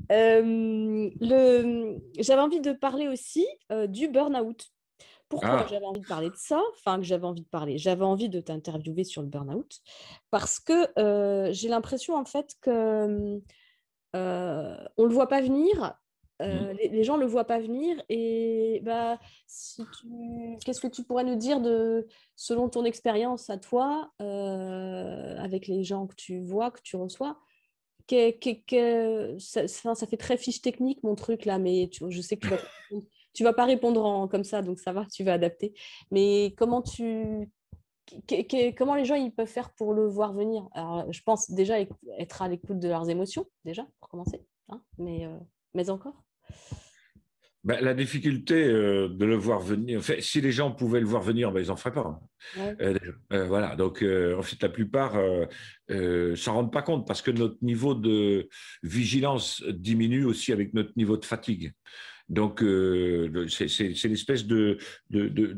J'avais envie de parler aussi du burn-out. Pourquoi Ah, j'avais envie de parler de ça? Enfin, que j'avais envie de parler. J'avais envie de t'interviewer sur le burn-out parce que j'ai l'impression en fait que on le voit pas venir. hmm. Les gens le voient pas venir et bah qu'est-ce que tu pourrais nous dire de selon ton expérience à toi avec les gens que tu vois que tu reçois ça fait très fiche technique mon truc là mais je sais que tu vas pas répondre comme ça donc ça va tu vas adapter mais comment les gens ils peuvent faire pour le voir venir? Alors, je pense déjà être à l'écoute de leurs émotions, déjà, pour commencer, hein, mais encore. Ben, la difficulté de le voir venir, en fait, si les gens pouvaient le voir venir, ben, ils n'en feraient pas, hein. Ouais. Déjà. Voilà, donc en fait, la plupart s'en rendent pas compte parce que notre niveau de vigilance diminue aussi avec notre niveau de fatigue. Donc, c'est l'espèce de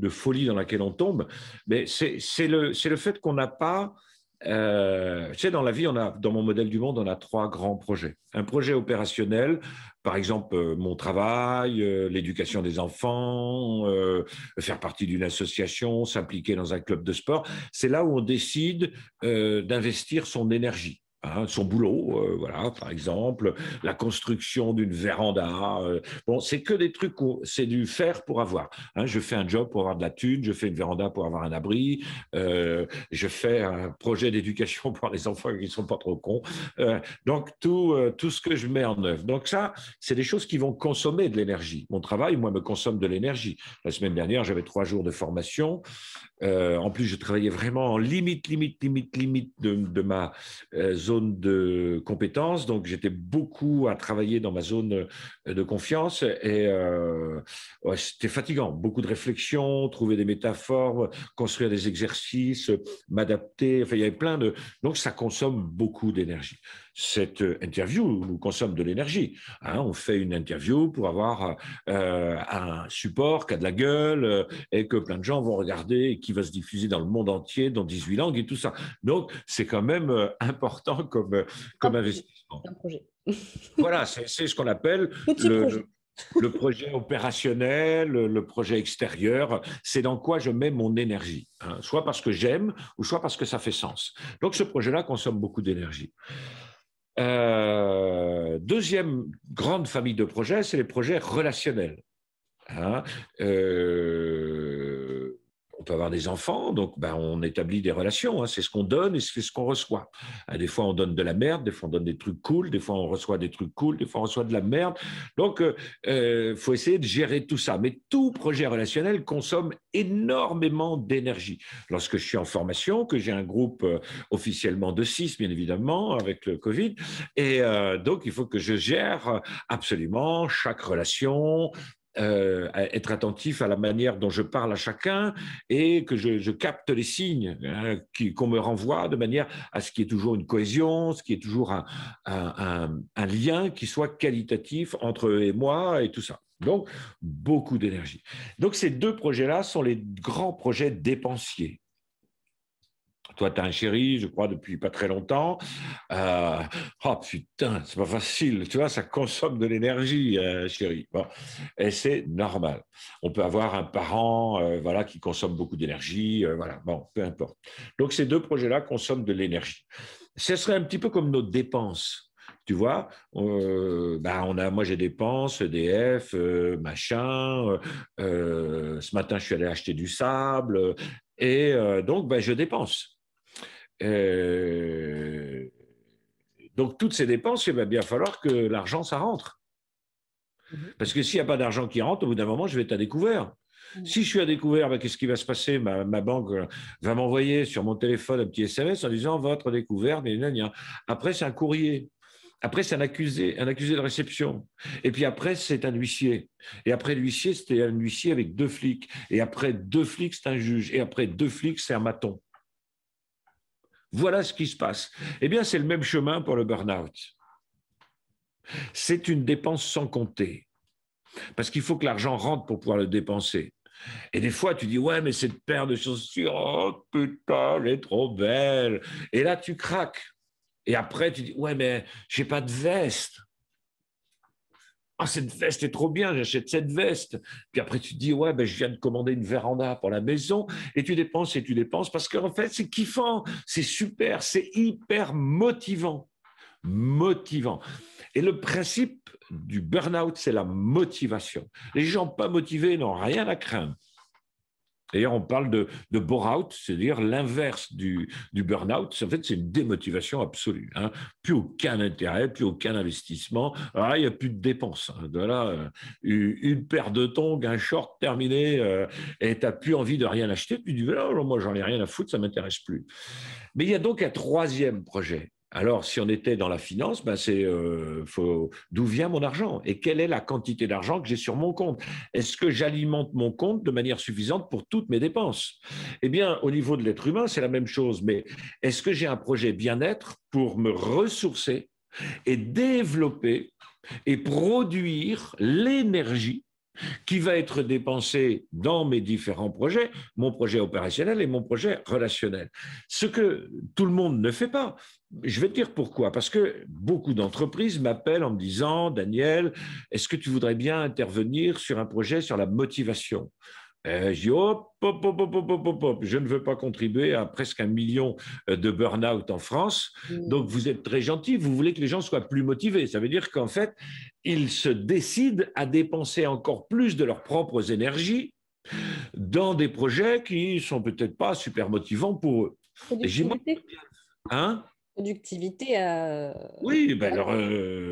folie dans laquelle on tombe. Mais c'est le fait qu'on n'a pas. Tu sais, dans la vie, dans mon modèle du monde, on a trois grands projets. Un projet opérationnel, par exemple, mon travail, l'éducation des enfants, faire partie d'une association, s'impliquer dans un club de sport. C'est là où on décide d'investir son énergie. Hein, son boulot, voilà, par exemple, la construction d'une véranda. Bon, c'est que des trucs où c'est du faire pour avoir. Hein, je fais un job pour avoir de la thune, je fais une véranda pour avoir un abri, je fais un projet d'éducation pour les enfants qui sont pas trop cons. Donc tout ce que je mets en œuvre. Donc ça, c'est des choses qui vont consommer de l'énergie. Mon travail, moi, me consomme de l'énergie. La semaine dernière, j'avais 3 jours de formation. En plus, je travaillais vraiment en limite de ma zone de compétence. Donc, j'étais beaucoup à travailler dans ma zone de confiance et ouais, c'était fatigant. Beaucoup de réflexion, trouver des métaphores, construire des exercices, m'adapter. Enfin, il y avait plein de. Donc, ça consomme beaucoup d'énergie. Cette interview nous consomme de l'énergie. Hein, on fait une interview pour avoir un support qui a de la gueule et que plein de gens vont regarder et qui va se diffuser dans le monde entier, dans 18 langues et tout ça. Donc, c'est quand même important Un comme projet. investissement. Un projet. Voilà, c'est ce qu'on appelle Petit le, projet. le, le projet opérationnel, le projet extérieur. C'est dans quoi je mets mon énergie, hein, soit parce que j'aime ou soit parce que ça fait sens. Donc, ce projet-là consomme beaucoup d'énergie. Deuxième grande famille de projets, c'est les projets relationnels. Hein. On peut avoir des enfants, donc ben, on établit des relations. Hein. C'est ce qu'on donne et c'est ce qu'on reçoit. Des fois, on donne de la merde, des fois, on donne des trucs cool, des fois, on reçoit des trucs cool, des fois, on reçoit de la merde. Donc, faut essayer de gérer tout ça. Mais tout projet relationnel consomme énormément d'énergie. Lorsque je suis en formation, que j'ai un groupe officiellement de 6, bien évidemment, avec le Covid, et donc, il faut que je gère absolument chaque relation, être attentif à la manière dont je parle à chacun et que je capte les signes, hein, qu'on me renvoie de manière à ce qu'il y ait toujours une cohésion, ce qui est toujours un lien qui soit qualitatif entre eux et moi et tout ça. Donc, beaucoup d'énergie. Donc, ces deux projets-là sont les grands projets dépensiers. Toi, tu as un chéri, je crois, depuis pas très longtemps. Euh, oh putain, c'est pas facile. Tu vois, ça consomme de l'énergie, chéri. Bon, et c'est normal. On peut avoir un parent, voilà, qui consomme beaucoup d'énergie. Voilà, bon, peu importe. Donc, ces deux projets-là consomment de l'énergie. Ce serait un petit peu comme nos dépenses. Tu vois, moi j'ai dépenses, EDF, machin. Ce matin, je suis allé acheter du sable et donc je dépense. Euh, donc, toutes ces dépenses, il va bien falloir que l'argent, ça rentre. Mhm. Parce que s'il n'y a pas d'argent qui rentre, au bout d'un moment, je vais être à découvert. Mhm. Si je suis à découvert, qu'est-ce qui va se passer? Ma banque va m'envoyer sur mon téléphone un petit SMS en disant votre découvert, mais après, c'est un courrier. Après, c'est un accusé de réception. Et puis après, c'est un huissier. Et après l'huissier, c'était un huissier avec 2 flics. Et après 2 flics, c'est un juge. Et après 2 flics, c'est un maton. Voilà ce qui se passe. Eh bien, c'est le même chemin pour le burn-out. C'est une dépense sans compter. Parce qu'il faut que l'argent rentre pour pouvoir le dépenser. Et des fois, tu dis, ouais, mais cette paire de chaussures, oh putain, elle est trop belle. Et là, tu craques. Et après, tu dis, ouais, mais j'ai pas de veste. ah, cette veste est trop bien, j'achète cette veste. Puis après, tu te dis, ouais, ben, je viens de commander une véranda pour la maison. Et tu dépenses parce qu'en fait, c'est kiffant, c'est super, c'est hyper motivant. Motivant. Et le principe du burn-out, c'est la motivation. Les gens pas motivés n'ont rien à craindre. D'ailleurs, on parle de bore-out, c'est-à-dire l'inverse du burn-out. En fait, c'est une démotivation absolue. Hein. Plus aucun intérêt, plus aucun investissement. Alors là, il n'y a plus de dépenses. Hein. Voilà, une paire de tongs, un short terminé, et tu n'as plus envie de rien acheter. Tu dis, oh, moi, j'en ai rien à foutre, ça ne m'intéresse plus. Mais il y a donc un troisième projet. Alors, si on était dans la finance, ben c'est d'où vient mon argent et quelle est la quantité d'argent que j'ai sur mon compte. Est-ce que j'alimente mon compte de manière suffisante pour toutes mes dépenses? Eh bien, au niveau de l'être humain, c'est la même chose. Mais est-ce que j'ai un projet bien-être pour me ressourcer et développer et produire l'énergie qui va être dépensé dans mes différents projets, mon projet opérationnel et mon projet relationnel. Ce que tout le monde ne fait pas. Je vais te dire pourquoi. Parce que beaucoup d'entreprises m'appellent en me disant, Daniel, est-ce que tu voudrais bien intervenir sur un projet sur la motivation? Je dis, hop, hop, hop, hop, hop, hop, hop, je ne veux pas contribuer à presque 1 million de burn-out en France. Donc, vous êtes très gentil, vous voulez que les gens soient plus motivés. Ça veut dire qu'en fait, ils se décident à dépenser encore plus de leurs propres énergies dans des projets qui ne sont peut-être pas super motivants pour eux. Productivité. Hein? Productivité. Oui, ben alors,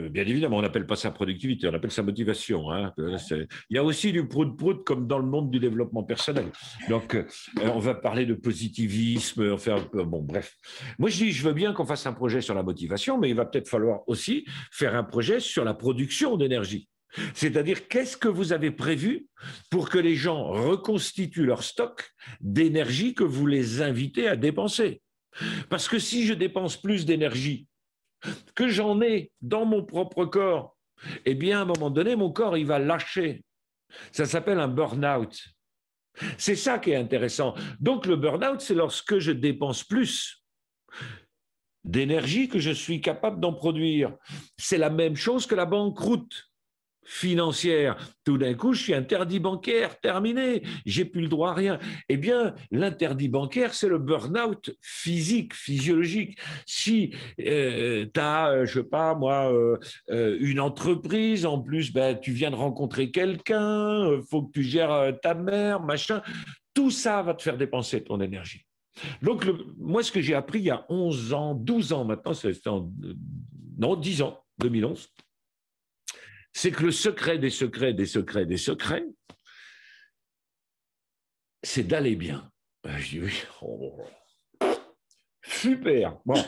bien évidemment, on n'appelle pas ça productivité, on appelle ça motivation. Hein. Il y a aussi du prout-prout comme dans le monde du développement personnel. Donc, on va parler de positivisme, enfin, bon, bref. Moi, je dis, je veux bien qu'on fasse un projet sur la motivation, mais il va peut-être falloir aussi faire un projet sur la production d'énergie. C'est-à-dire, qu'est-ce que vous avez prévu pour que les gens reconstituent leur stock d'énergie que vous les invitez à dépenser? Parce que si je dépense plus d'énergie que j'en ai dans mon propre corps, eh bien, à un moment donné, mon corps, il va lâcher. Ça s'appelle un burn-out. C'est ça qui est intéressant. Donc, le burn-out, c'est lorsque je dépense plus d'énergie que je suis capable d'en produire. C'est la même chose que la banqueroute financière. Tout d'un coup, je suis interdit bancaire, terminé, j'ai plus le droit à rien. Eh bien, l'interdit bancaire, c'est le burn-out physique, physiologique. Si tu as, je sais pas moi, une entreprise, en plus, ben, tu viens de rencontrer quelqu'un, faut que tu gères ta mère, machin, tout ça va te faire dépenser ton énergie. Donc, moi, ce que j'ai appris il y a 11 ans, 12 ans maintenant, non, 10 ans, 2011, c'est que le secret des secrets, des secrets, des secrets, c'est d'aller bien. Je dis oui, oh, super. Bon,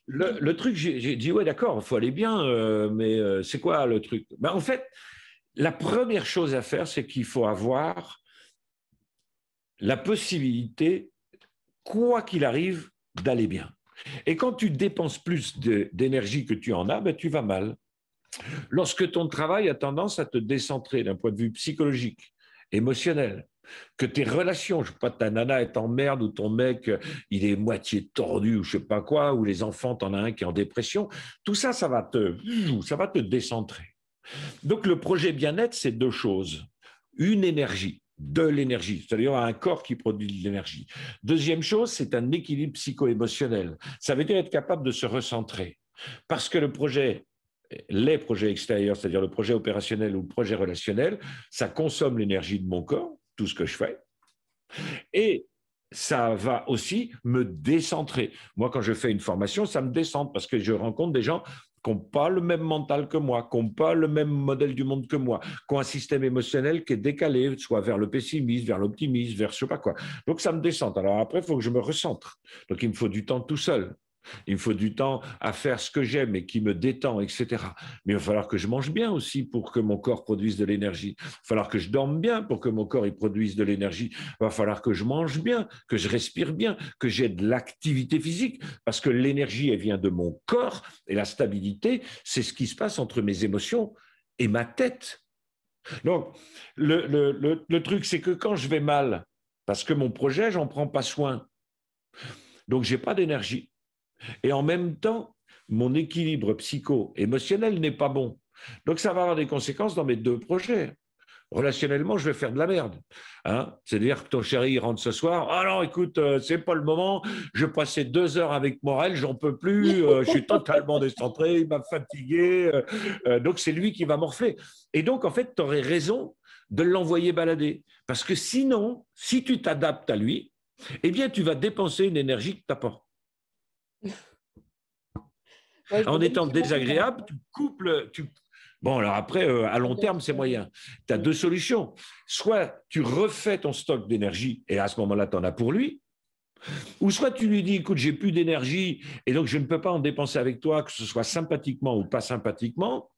le truc, j'ai dit ouais, d'accord, il faut aller bien, mais c'est quoi le truc? Ben, en fait, la première chose à faire, c'est qu'il faut avoir la possibilité, quoi qu'il arrive, d'aller bien. Et quand tu dépenses plus d'énergie que tu en as, ben, tu vas mal. Lorsque ton travail a tendance à te décentrer d'un point de vue psychologique, émotionnel, que tes relations, je ne sais pas, ta nana est en merde ou ton mec, il est moitié tordu ou je ne sais pas quoi, ou les enfants, t'en as un qui est en dépression, tout ça, ça va te décentrer. Donc le projet bien-être, c'est deux choses. Une énergie, de l'énergie, c'est-à-dire un corps qui produit de l'énergie. Deuxième chose, c'est un équilibre psycho-émotionnel. Ça veut dire être capable de se recentrer. Parce que les projets extérieurs, c'est-à-dire le projet opérationnel ou le projet relationnel, ça consomme l'énergie de mon corps, tout ce que je fais, et ça va aussi me décentrer. Moi, quand je fais une formation, ça me décentre parce que je rencontre des gens qui n'ont pas le même mental que moi, qui n'ont pas le même modèle du monde que moi, qui ont un système émotionnel qui est décalé, soit vers le pessimisme, vers l'optimisme, vers je ne sais pas quoi. Donc, ça me descend. Alors après, il faut que je me recentre. Donc, il me faut du temps tout seul. Il me faut du temps à faire ce que j'aime et qui me détend, etc. Mais il va falloir que je mange bien aussi pour que mon corps produise de l'énergie. Il va falloir que je dorme bien pour que mon corps produise de l'énergie. Il va falloir que je mange bien, que je respire bien, que j'ai de l'activité physique, parce que l'énergie, elle vient de mon corps et la stabilité, c'est ce qui se passe entre mes émotions et ma tête. Donc, le truc, c'est que quand je vais mal, parce que mon projet, j'en prends pas soin, donc j'ai pas d'énergie. Et en même temps, mon équilibre psycho-émotionnel n'est pas bon. Donc, ça va avoir des conséquences dans mes 2 projets. Relationnellement, je vais faire de la merde. Hein, c'est-à-dire que ton chéri il rentre ce soir. Ah non, écoute, c'est pas le moment. Je passais 2 heures avec Morel, j'en peux plus. Je suis totalement décentré, il m'a fatigué. Donc, c'est lui qui va morfler. Et donc, en fait, tu aurais raison de l'envoyer balader. Parce que sinon, si tu t'adaptes à lui, eh bien, tu vas dépenser une énergie que tu n'as pas. Ouais, En étant désagréable, tu coupes le. Bon, alors après, à long terme, c'est moyen. Tu as 2 solutions. Soit tu refais ton stock d'énergie et à ce moment-là, tu en as pour lui. Ou soit tu lui dis, écoute, j'ai plus d'énergie et donc je ne peux pas en dépenser avec toi, que ce soit sympathiquement ou pas sympathiquement,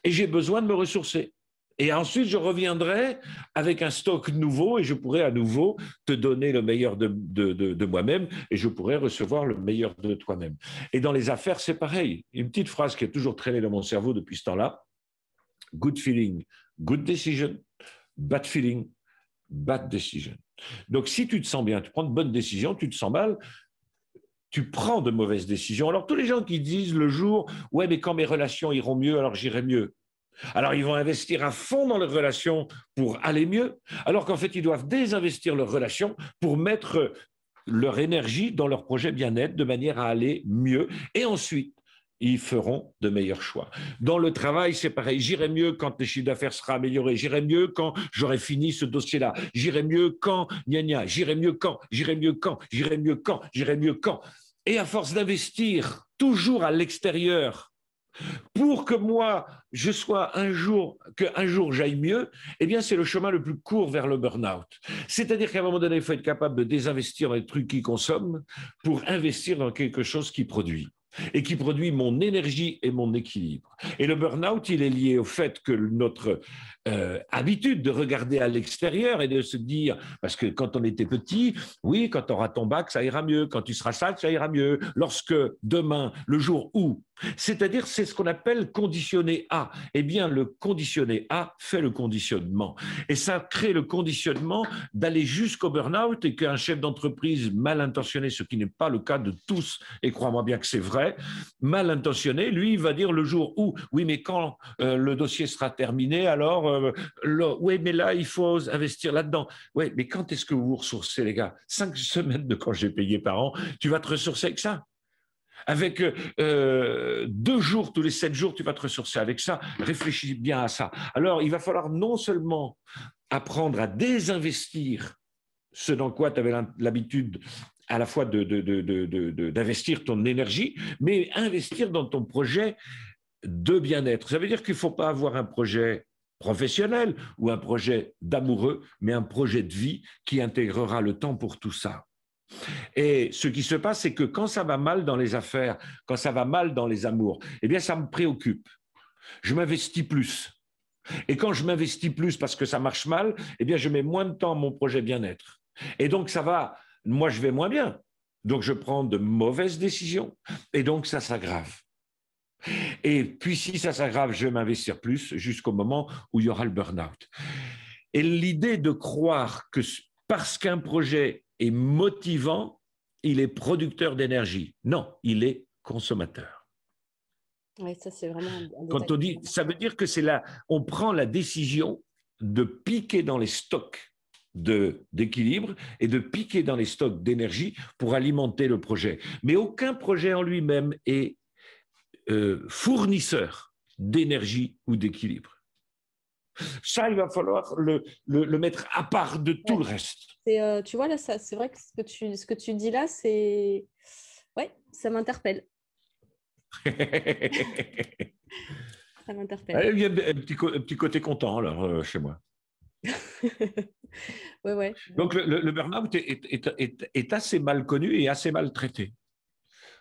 et j'ai besoin de me ressourcer. Et ensuite, je reviendrai avec un stock nouveau et je pourrai à nouveau te donner le meilleur de moi-même et je pourrai recevoir le meilleur de toi-même. Et dans les affaires, c'est pareil. Une petite phrase qui est toujours traînée dans mon cerveau depuis ce temps-là. Good feeling, good decision. Bad feeling, bad decision. Donc, si tu te sens bien, tu prends de bonnes décisions, tu te sens mal, tu prends de mauvaises décisions. Alors, tous les gens qui disent le jour, ouais, mais quand mes relations iront mieux, alors j'irai mieux. Alors, ils vont investir à fond dans leurs relations pour aller mieux, alors qu'en fait, ils doivent désinvestir leurs relations pour mettre leur énergie dans leur projet bien-être de manière à aller mieux. Et ensuite, ils feront de meilleurs choix. Dans le travail, c'est pareil. J'irai mieux quand le chiffre d'affaires sera amélioré. J'irai mieux quand j'aurai fini ce dossier-là. J'irai mieux quand, gna gna. J'irai mieux quand, j'irai mieux quand, j'irai mieux quand, j'irai mieux quand. Et à force d'investir toujours à l'extérieur, pour que moi, je sois un jour j'aille mieux, eh bien, c'est le chemin le plus court vers le burn-out. C'est-à-dire qu'à un moment donné, il faut être capable de désinvestir dans les trucs qui consomment pour investir dans quelque chose qui produit et qui produit mon énergie et mon équilibre. Et le burn-out, il est lié au fait que notre habitude de regarder à l'extérieur et de se dire, parce que quand on était petit, oui, quand tu auras ton bac, ça ira mieux, quand tu seras sage, ça ira mieux, lorsque demain, le jour où, c'est-à-dire c'est ce qu'on appelle conditionner à. Eh bien, le conditionner à fait le conditionnement. Et ça crée le conditionnement d'aller jusqu'au burn-out et qu'un chef d'entreprise mal intentionné, ce qui n'est pas le cas de tous, et crois-moi bien que c'est vrai, mal intentionné, lui, il va dire le jour où, oui, mais quand le dossier sera terminé, alors, oui, mais là, il faut investir là-dedans. Oui, mais quand est-ce que vous vous ressourcez, les gars? 5 semaines de congés payés par an, tu vas te ressourcer avec ça? Avec 2 jours, tous les 7 jours, tu vas te ressourcer avec ça. Réfléchis bien à ça. Alors, il va falloir non seulement apprendre à désinvestir ce dans quoi tu avais l'habitude à la fois d'investir ton énergie, mais investir dans ton projet de bien-être. Ça veut dire qu'il ne faut pas avoir un projet professionnel ou un projet d'amoureux, mais un projet de vie qui intégrera le temps pour tout ça. Et ce qui se passe, c'est que quand ça va mal dans les affaires, quand ça va mal dans les amours, eh bien, ça me préoccupe. Je m'investis plus. Et quand je m'investis plus parce que ça marche mal, eh bien, je mets moins de temps à mon projet bien-être. Et donc, ça va, moi, je vais moins bien. Donc, je prends de mauvaises décisions. Et donc, ça s'aggrave. Et puis, si ça s'aggrave, je vais m'investir plus jusqu'au moment où il y aura le burn-out. Et l'idée de croire que parce qu'un projet est motivant, il est producteur d'énergie. Non, il est consommateur. Oui, ça, c'est vraiment un Quand on dit, ça veut dire que c'est là, on prend la décision de piquer dans les stocks d'équilibre et de piquer dans les stocks d'énergie pour alimenter le projet. Mais aucun projet en lui-même est fournisseur d'énergie ou d'équilibre. Ça, il va falloir le mettre à part de tout le reste. Tu vois, là, c'est vrai que ce que tu dis là, c'est... Ouais, ça m'interpelle. Ça m'interpelle. Il y a un petit côté content, alors, chez moi. Ouais. Donc, le burn-out est assez mal connu et assez mal traité.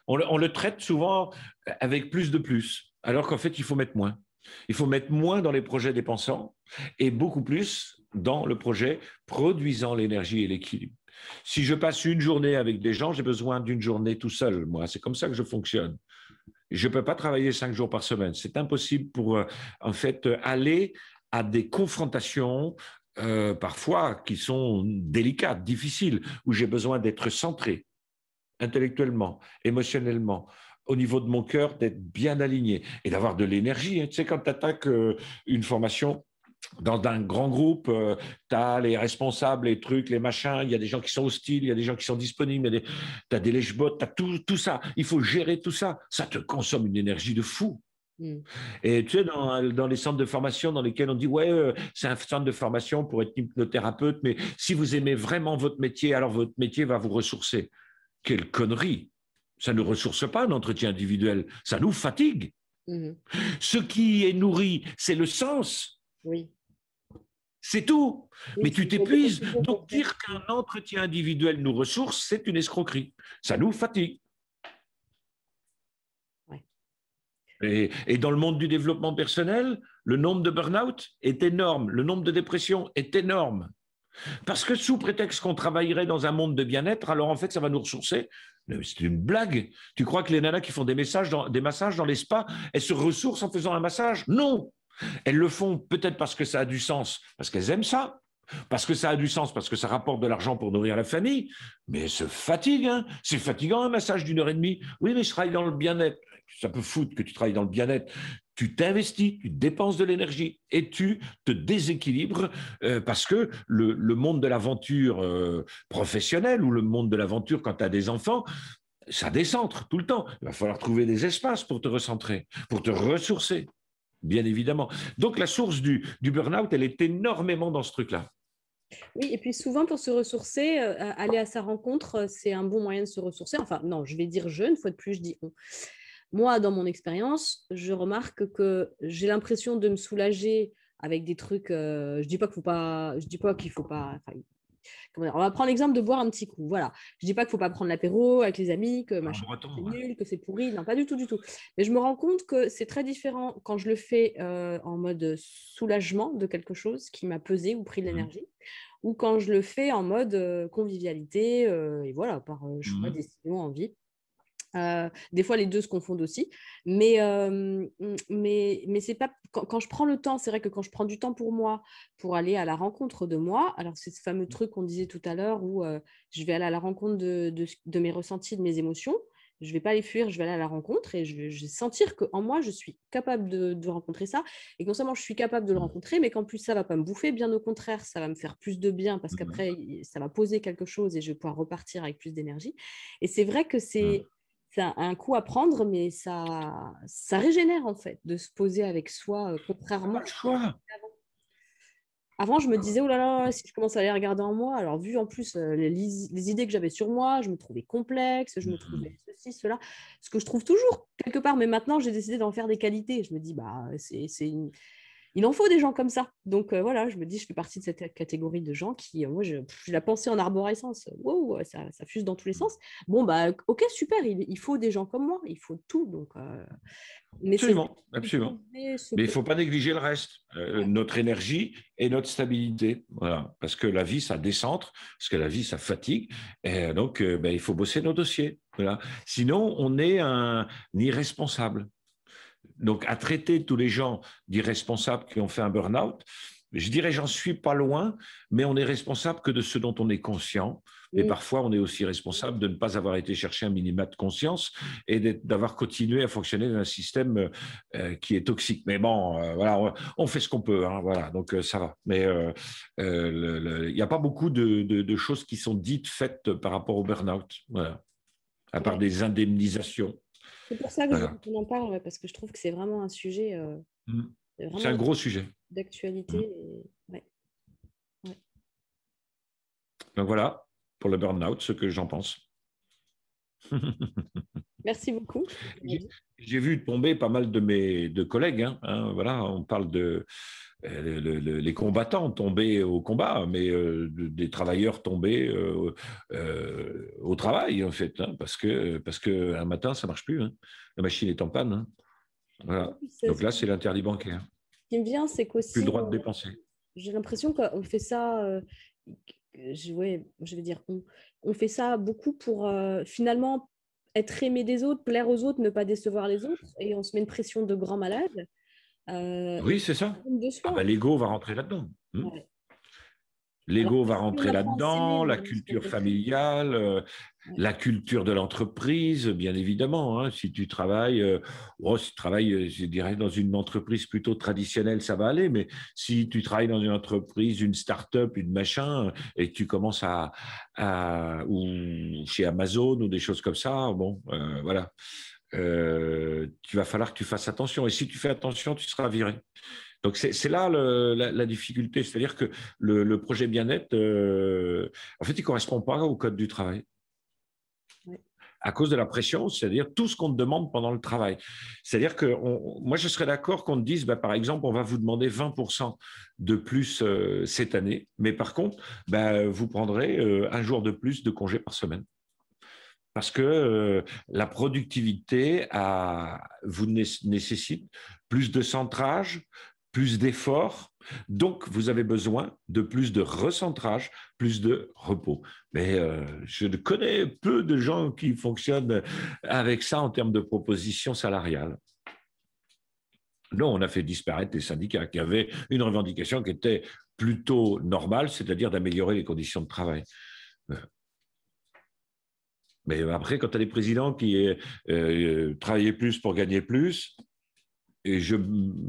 On le traite souvent avec plus, alors qu'en fait, il faut mettre moins. Il faut mettre moins dans les projets dépensants et beaucoup plus dans le projet produisant l'énergie et l'équilibre. Si je passe une journée avec des gens, j'ai besoin d'une journée tout seul, moi. C'est comme ça que je fonctionne. Je ne peux pas travailler 5 jours par semaine. C'est impossible pour, en fait, aller à des confrontations parfois qui sont délicates, difficiles, où j'ai besoin d'être centré intellectuellement, émotionnellement, au niveau de mon cœur, d'être bien aligné et d'avoir de l'énergie. Tu sais, quand tu attaques une formation dans un grand groupe, tu as les responsables, les trucs, les machins, il y a des gens qui sont hostiles, il y a des gens qui sont disponibles, tu as des lèche-bottes, tu as tout ça. Il faut gérer tout ça. Ça te consomme une énergie de fou. Et tu sais, dans les centres de formation dans lesquels on dit, ouais, c'est un centre de formation pour être hypnothérapeute, mais si vous aimez vraiment votre métier, alors votre métier va vous ressourcer. Quelle connerie! Ça ne nous ressource pas, un entretien individuel. Ça nous fatigue. Ce qui est nourri, c'est le sens. Oui. C'est tout. Oui, mais tu t'épuises. Donc, dire qu'un entretien individuel nous ressource, c'est une escroquerie. Ça nous fatigue. Et dans le monde du développement personnel, le nombre de burn-out est énorme, le nombre de dépressions est énorme. Parce que sous prétexte qu'on travaillerait dans un monde de bien-être, alors en fait, ça va nous ressourcer. C'est une blague. Tu crois que les nanas qui font des massages dans les spas, elles se ressourcent en faisant un massage? Non. Elles le font peut-être parce que ça a du sens, parce qu'elles aiment ça, parce que ça a du sens, parce que ça rapporte de l'argent pour nourrir la famille, mais elles se fatiguent. Hein. C'est fatigant un massage d'1h30. Oui, mais je travaille dans le bien-être. Ça peut foutre que tu travailles dans le bien-être. Tu t'investis, tu dépenses de l'énergie et tu te déséquilibres parce que le monde de l'aventure professionnelle ou le monde de l'aventure quand tu as des enfants, ça décentre tout le temps. Il va falloir trouver des espaces pour te recentrer, pour te ressourcer, bien évidemment. Donc la source du burn-out, elle est énormément dans ce truc-là. Oui, et puis souvent pour se ressourcer, aller à sa rencontre, c'est un bon moyen de se ressourcer. Enfin, non, je vais dire je, une fois de plus, je dis on. Moi, dans mon expérience, je remarque que j'ai l'impression de me soulager avec des trucs. Je dis pas qu'il faut pas. Je dis pas qu'il faut pas. Enfin, on va prendre l'exemple de boire un petit coup. Voilà. Je dis pas qu'il faut pas prendre l'apéro avec les amis, que machin, c'est nul, que c'est pourri. Non, pas du tout, du tout. Mais je me rends compte que c'est très différent quand je le fais en mode soulagement de quelque chose qui m'a pesé ou pris de l'énergie, ou quand je le fais en mode convivialité et voilà, par choix, décision, envie. Des fois, les deux se confondent aussi. Mais c'est pas... Quand je prends le temps, c'est vrai que quand je prends du temps pour moi, pour aller à la rencontre de moi, alors c'est ce fameux truc qu'on disait tout à l'heure où je vais aller à la rencontre de mes ressentis, de mes émotions. Je ne vais pas les fuir, je vais aller à la rencontre et je vais sentir qu'en moi, je suis capable de rencontrer ça. Et non seulement je suis capable de le rencontrer, mais qu'en plus, ça ne va pas me bouffer. Bien au contraire, ça va me faire plus de bien parce qu'après, ça va poser quelque chose et je vais pouvoir repartir avec plus d'énergie. Et c'est vrai que c'est un coup à prendre, mais ça régénère en fait, de se poser avec soi, contrairement à avant, je me disais, oh là là, si je commence à les regarder en moi, alors vu en plus les idées que j'avais sur moi, je me trouvais complexe, je me trouvais ceci, cela, ce que je trouve toujours quelque part, mais maintenant j'ai décidé d'en faire des qualités. Je me dis, bah, il en faut des gens comme ça. Donc voilà, je me dis, je fais partie de cette catégorie de gens qui, moi, j'ai la pensée en arborescence. Wow, ça fuse dans tous les sens. Bon, bah, ok, super, il faut des gens comme moi, il faut tout. Donc, mais absolument, absolument. Mais il ne faut pas négliger le reste, notre énergie et notre stabilité. Voilà. Parce que la vie, ça décentre, parce que la vie, ça fatigue. Et donc, il faut bosser nos dossiers. Voilà. Sinon, on est un irresponsable. Donc, à traiter tous les gens d'irresponsables qui ont fait un burn-out, je dirais, j'en suis pas loin, mais on est responsable que de ce dont on est conscient. Et parfois, on est aussi responsable de ne pas avoir été chercher un minimum de conscience et d'avoir continué à fonctionner dans un système qui est toxique. Mais bon, voilà, on fait ce qu'on peut. Hein, voilà, donc ça va. Mais il n'y a pas beaucoup de choses qui sont dites, faites par rapport au burn-out. Voilà. À part des indemnisations. C'est pour ça que je veux qu'on en parle, parce que je trouve que c'est vraiment un sujet. C'est un gros sujet. D'actualité. Donc voilà, pour le burn-out, ce que j'en pense. Merci beaucoup. J'ai vu tomber pas mal de collègues. Hein, voilà, on parle de les combattants tombés au combat, mais des travailleurs tombés au travail, en fait, hein, parce que un matin, ça marche plus. Hein, la machine est en panne. Hein, voilà. Donc là, c'est l'interdit bancaire. Ce qui me vient, c'est qu'aussi... Plus le droit de dépenser. J'ai l'impression qu'on fait ça... je vais dire, on fait ça beaucoup pour finalement être aimé des autres, plaire aux autres, ne pas décevoir les autres, et on se met une pression de grand malade. Oui, c'est ça. L'ego va rentrer là-dedans. Ouais. Alors, L'ego va si on rentrer apprend à s'aimer, là-dedans, la moi, de ce que j'ai culture compris. familiale, Ouais. la culture de l'entreprise, bien évidemment. Hein. Si tu travailles, je dirais, dans une entreprise plutôt traditionnelle, ça va aller. Mais si tu travailles dans une entreprise, une start-up, une machin, et que tu commences ou chez Amazon ou des choses comme ça, bon, voilà. Tu vas falloir que tu fasses attention. Et si tu fais attention, tu seras viré. Donc, c'est là la difficulté. C'est-à-dire que le projet bien-être, en fait, il ne correspond pas au code du travail Ouais. à cause de la pression, c'est-à-dire tout ce qu'on te demande pendant le travail. C'est-à-dire que moi, je serais d'accord qu'on te dise, bah, par exemple, on va vous demander 20% de plus cette année, mais par contre, bah, vous prendrez un jour de plus de congé par semaine. Parce que la productivité vous nécessite plus de centrage, plus d'efforts. Donc, vous avez besoin de plus de recentrage, plus de repos. Mais je connais peu de gens qui fonctionnent avec ça en termes de propositions salariales. Non, on a fait disparaître les syndicats qui avaient une revendication qui était plutôt normale, c'est-à-dire d'améliorer les conditions de travail. Mais après, quand tu as des présidents qui travaillaient plus pour gagner plus, et je ne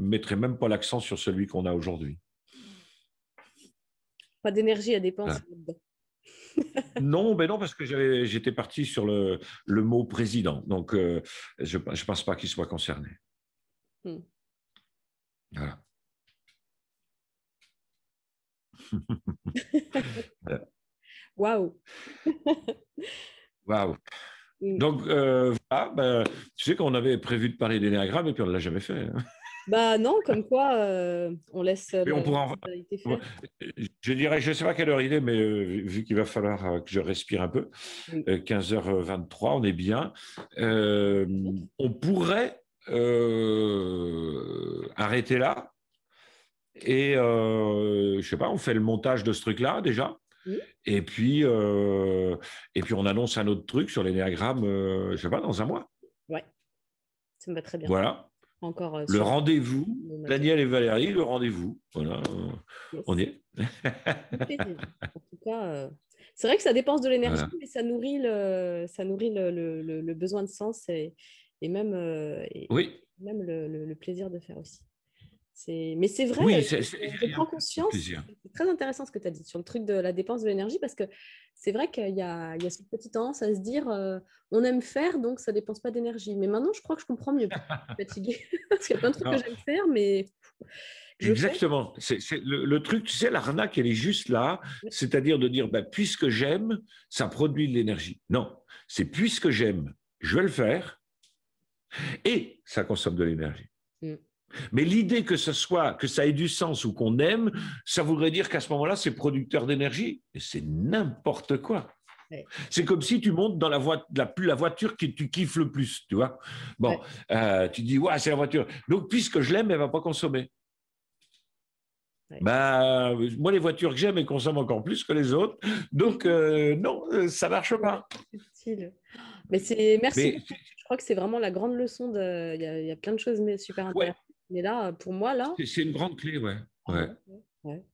mettrai même pas l'accent sur celui qu'on a aujourd'hui. Pas d'énergie à dépenser Voilà. là-dedans. Non, ben non, parce que j'étais parti sur le mot président. Donc, je ne pense pas qu'il soit concerné. Hmm. Voilà. Waouh. Waouh. Hmm. Donc, voilà, ben, tu sais qu'on avait prévu de parler d'énéagramme et puis on ne l'a jamais fait. Hein. Bah non, comme quoi, on laisse Mais on la pourra personnalité faire. je dirais, je ne sais pas quelle heure il est, mais vu qu'il va falloir que je respire un peu, Oui. 15h23, on est bien. On pourrait arrêter là et je sais pas, on fait le montage de ce truc-là déjà. Hmm. Et puis, on annonce un autre truc sur l'énéagramme, je sais pas, dans un mois. Ouais, ça me va très bien. Voilà. Encore Le sur rendez-vous, mon matin. Daniel et Valérie, le rendez-vous. Voilà, on y Yes. est. Avec plaisir. En tout cas, c'est vrai que ça dépense de l'énergie, Voilà. mais ça nourrit le besoin de sens et même, Oui, même le plaisir de faire aussi. Mais c'est vrai, oui, je prends c'est conscience, plaisir. c'est très intéressant ce que tu as dit sur le truc de la dépense de l'énergie, parce que c'est vrai qu'il y a cette petite tendance à se dire on aime faire, donc ça ne dépense pas d'énergie. Mais maintenant, je crois que je comprends mieux pourquoi je suis fatiguée. Parce qu'il y a plein de trucs que Non, j'aime faire, mais je fais. exactement. Le truc, tu sais, l'arnaque, elle est juste là, c'est-à-dire de dire, bah, puisque j'aime, ça produit de l'énergie. Non, c'est puisque j'aime, je vais le faire et ça consomme de l'énergie. Mm. Mais l'idée que ça ait du sens ou qu'on aime, ça voudrait dire qu'à ce moment-là, c'est producteur d'énergie. Et c'est n'importe quoi. Ouais. C'est comme si tu montes dans la voiture que tu kiffes le plus, tu vois. Bon, Ouais. tu dis, ouais, c'est la voiture. Donc, puisque je l'aime, elle ne va pas consommer. Ouais. Bah, moi, les voitures que j'aime, elles consomment encore plus que les autres. Donc, non, ça ne marche Ouais, pas. c'est utile. Mais merci Mais beaucoup. Je crois que c'est vraiment la grande leçon il y a plein de choses super ouais, intéressantes. Mais là, pour moi, là, c'est une grande clé, ouais. ah Ouais. ouais, ouais.